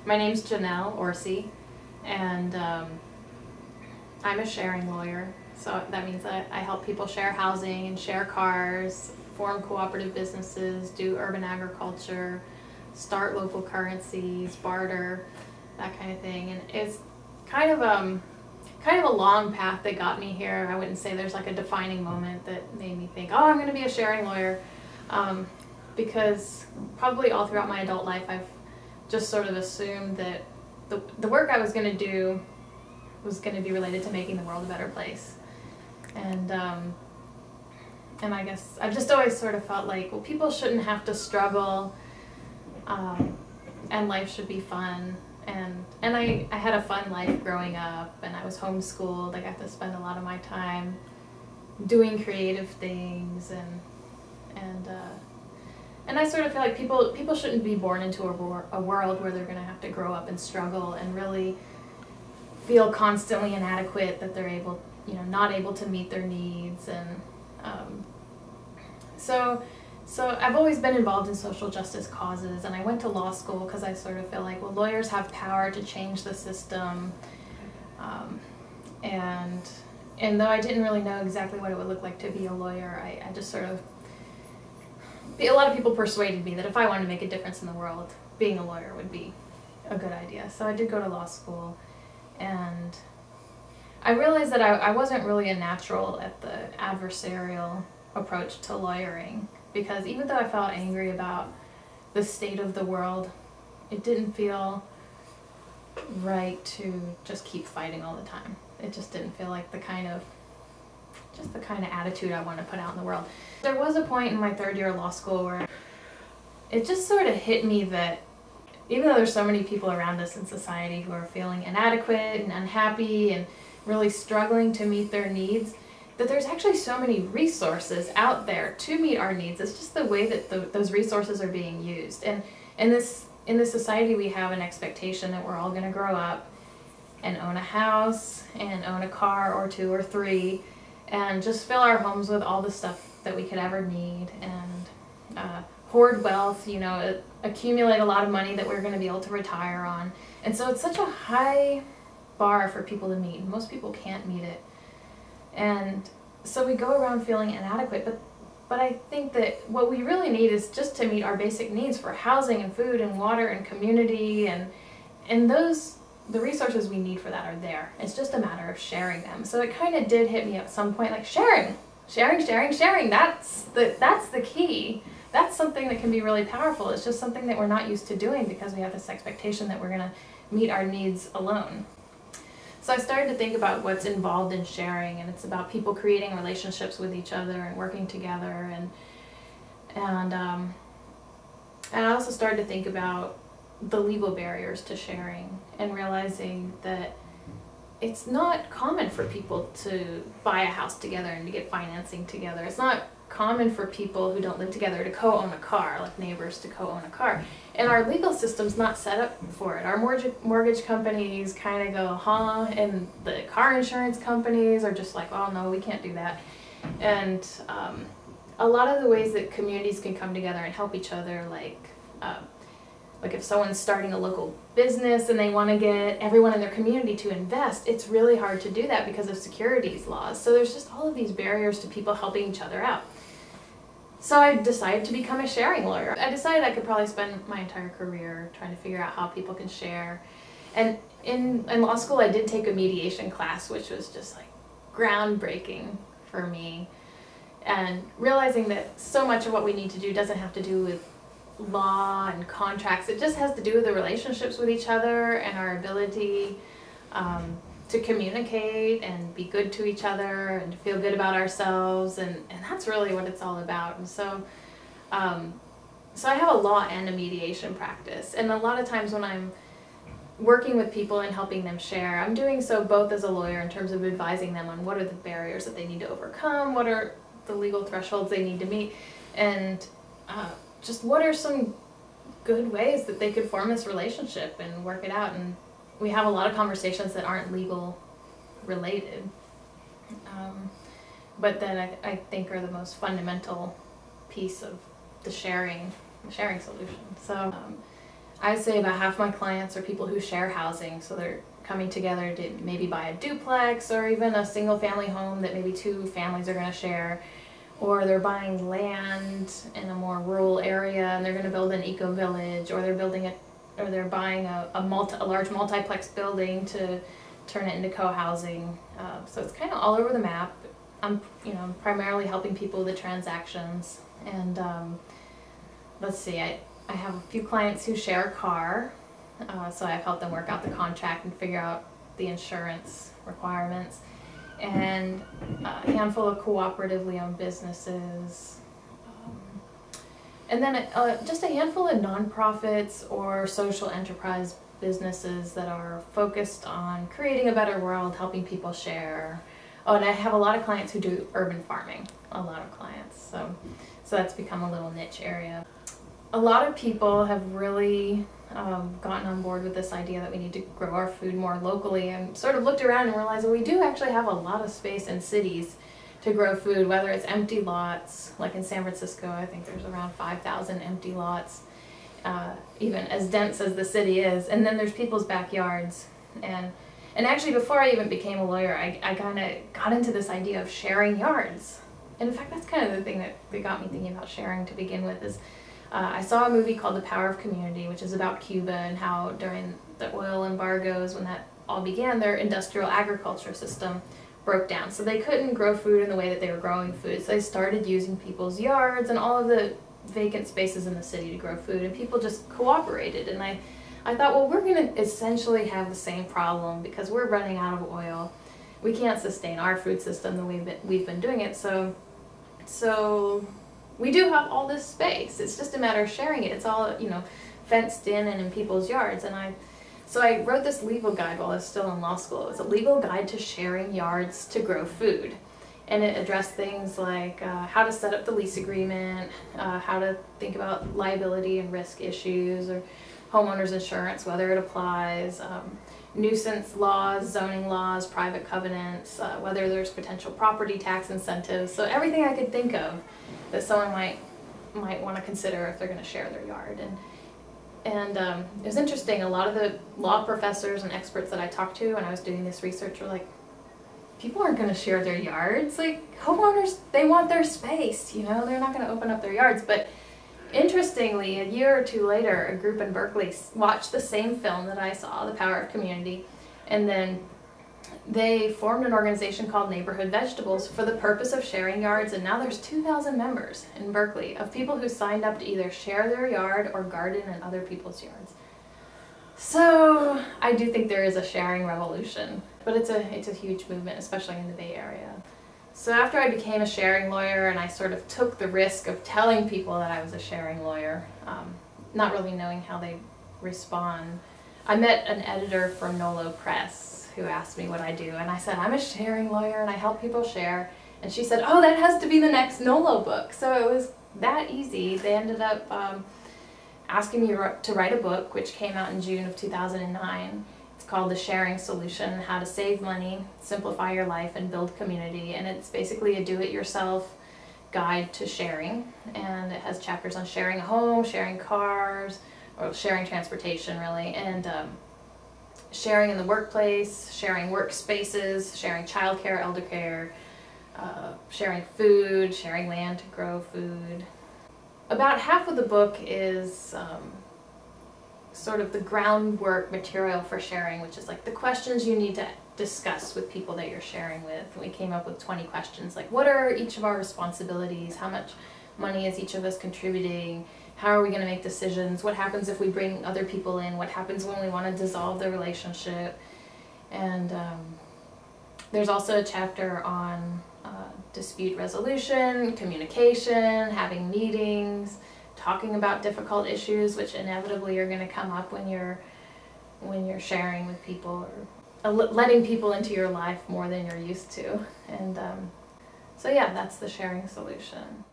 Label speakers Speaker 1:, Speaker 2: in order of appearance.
Speaker 1: My name's Janelle Orsi, and I'm a sharing lawyer. So that means that I help people share housing and share cars, form cooperative businesses, do urban agriculture, start local currencies, barter, that kind of thing. And it's kind of a long path that got me here. I wouldn't say there's like a defining moment that made me think, oh, I'm going to be a sharing lawyer, because probably all throughout my adult life I've just sort of assumed that the work I was going to do was going to be related to making the world a better place. And I guess I've just always sort of felt like, well, people shouldn't have to struggle, and life should be fun. And I had a fun life growing up, and I was homeschooled. I got to spend a lot of my time doing creative things, and I sort of feel like people shouldn't be born into a world where they're going to have to grow up and struggle and really feel constantly inadequate, that they're not able to meet their needs. And so I've always been involved in social justice causes, and I went to law school because I sort of feel like, well, lawyers have power to change the system, and though I didn't really know exactly what it would look like to be a lawyer, I just sort of, a lot of people persuaded me that if I wanted to make a difference in the world, being a lawyer would be a good idea. So I did go to law school, and I realized that I wasn't really a natural at the adversarial approach to lawyering, because even though I felt angry about the state of the world, it didn't feel right to just keep fighting all the time. It just didn't feel like the kind of attitude I want to put out in the world. There was a point in my third year of law school where it just sort of hit me that even though there's so many people around us in society who are feeling inadequate and unhappy and really struggling to meet their needs, that there's actually so many resources out there to meet our needs. It's just the way that those resources are being used. And in this society, we have an expectation that we're all going to grow up and own a house and own a car or two or three, and just fill our homes with all the stuff that we could ever need, and hoard wealth, accumulate a lot of money that we're going to be able to retire on. And so it's such a high bar for people to meet, and most people can't meet it. And so we go around feeling inadequate, but I think that what we really need is just to meet our basic needs for housing and food and water and community, and the resources we need for that are there. It's just a matter of sharing them. So it kind of did hit me at some point, like sharing, that's the key. That's something that can be really powerful. It's just something that we're not used to doing because we have this expectation that we're going to meet our needs alone. So I started to think about what's involved in sharing, and it's about people creating relationships with each other and working together, and I also started to think about the legal barriers to sharing, and realizing that it's not common for people to buy a house together and to get financing together. It's not common for people who don't live together to co-own a car, like neighbors to co-own a car. And our legal system's not set up for it. Our mortgage companies kind of go, huh? And the car insurance companies are just like, oh no, we can't do that. And a lot of the ways that communities can come together and help each other, like if someone's starting a local business and they want to get everyone in their community to invest, it's really hard to do that because of securities laws. So there's just all of these barriers to people helping each other out. So I decided to become a sharing lawyer. I decided I could probably spend my entire career trying to figure out how people can share. And in law school, I did take a mediation class, which was just like groundbreaking for me. And realizing that so much of what we need to do doesn't have to do with law and contracts. It just has to do with the relationships with each other and our ability to communicate and be good to each other and to feel good about ourselves, and that's really what it's all about. And so I have a law and a mediation practice, and a lot of times when I'm working with people and helping them share, I'm doing so both as a lawyer in terms of advising them on what are the barriers that they need to overcome, what are the legal thresholds they need to meet, and just what are some good ways that they could form this relationship and work it out. And we have a lot of conversations that aren't legal related, but that I think are the most fundamental piece of the sharing solution. So I'd say about half my clients are people who share housing, so they're coming together to maybe buy a duplex or even a single family home that maybe two families are going to share, or they're buying land in a more rural area and they're going to build an eco village, or they're buying a large multiplex building to turn it into co-housing. So it's kind of all over the map. I'm primarily helping people with the transactions, and let's see, I have a few clients who share a car, so I've helped them work out the contract and figure out the insurance requirements, and a handful of cooperatively owned businesses, and then just a handful of nonprofits or social enterprise businesses that are focused on creating a better world, helping people share. Oh, and I have a lot of clients who do urban farming, a lot of clients, so that's become a little niche area. A lot of people have really gotten on board with this idea that we need to grow our food more locally, and sort of looked around and realized that we do actually have a lot of space in cities to grow food, whether it's empty lots, like in San Francisco, I think there's around 5,000 empty lots, even as dense as the city is, and then there's people's backyards. And actually, before I even became a lawyer, I kind of got into this idea of sharing yards. And in fact, that's kind of the thing that got me thinking about sharing to begin with. Is I saw a movie called The Power of Community, which is about Cuba and how during the oil embargoes, when that all began, their industrial agriculture system broke down. So they couldn't grow food in the way that they were growing food. So they started using people's yards and all of the vacant spaces in the city to grow food, and people just cooperated. And I thought, well, we're going to essentially have the same problem because we're running out of oil. We can't sustain our food system the way that we've been doing it. So we do have all this space. It's just a matter of sharing it. It's all, fenced in and in people's yards. So I wrote this legal guide while I was still in law school. It was a legal guide to sharing yards to grow food. And it addressed things like how to set up the lease agreement, how to think about liability and risk issues, or homeowners insurance, whether it applies, nuisance laws, zoning laws, private covenants, whether there's potential property tax incentives. So everything I could think of that someone might want to consider if they're going to share their yard. And it was interesting, a lot of the law professors and experts that I talked to when I was doing this research were like, people aren't going to share their yards. Like, homeowners, they want their space, they're not going to open up their yards. But interestingly, a year or two later, a group in Berkeley watched the same film that I saw, The Power of Community, and then they formed an organization called Neighborhood Vegetables for the purpose of sharing yards, and now there's 2,000 members in Berkeley of people who signed up to either share their yard or garden in other people's yards. So I do think there is a sharing revolution, but it's a huge movement, especially in the Bay Area. So after I became a sharing lawyer and I sort of took the risk of telling people that I was a sharing lawyer, not really knowing how they respond, I met an editor from Nolo Press who asked me what I do, and I said, I'm a sharing lawyer and I help people share. And she said, oh, that has to be the next Nolo book. So it was that easy. They ended up asking me to write a book, which came out in June of 2009. It's called The Sharing Solution: How to Save Money, Simplify Your Life, and Build Community. And it's basically a do-it-yourself guide to sharing. And it has chapters on sharing a home, sharing cars, or sharing transportation, really, and sharing in the workplace, sharing workspaces, sharing childcare, elder care, sharing food, sharing land to grow food. About half of the book is sort of the groundwork material for sharing, which is like the questions you need to discuss with people that you're sharing with. We came up with 20 questions, like what are each of our responsibilities? How much money is each of us contributing? How are we going to make decisions? What happens if we bring other people in? What happens when we want to dissolve the relationship? And there's also a chapter on dispute resolution, communication, having meetings, talking about difficult issues, which inevitably are going to come up when you're sharing with people, or letting people into your life more than you're used to. And so yeah, that's the sharing solution.